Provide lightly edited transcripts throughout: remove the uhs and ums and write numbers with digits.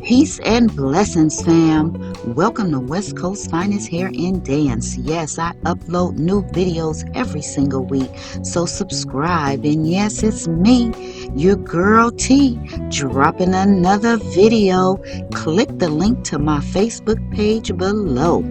Peace and blessings, fam. Welcome to West Coast Finest Hair and Dance. Yes, I upload new videos every single week, so subscribe. And yes, it's me, your girl T, dropping another video. Click the link to my Facebook page below.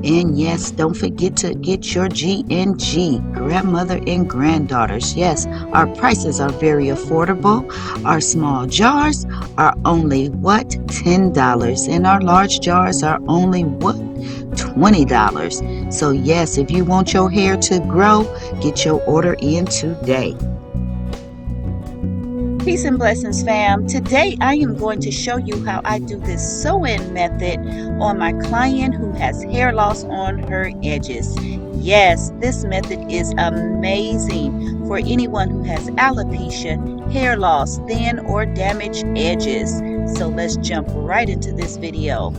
And yes, don't forget to get your G&G, grandmother and granddaughters. Yes, our prices are very affordable. Our small jars are only what? $10. And our large jars are only what? $20. So yes, if you want your hair to grow, get your order in today. Peace and blessings, fam. Today I am going to show you how I do this sew-in method on my client who has hair loss on her edges. Yes, this method is amazing for anyone who has alopecia, hair loss, thin or damaged edges. So let's jump right into this video.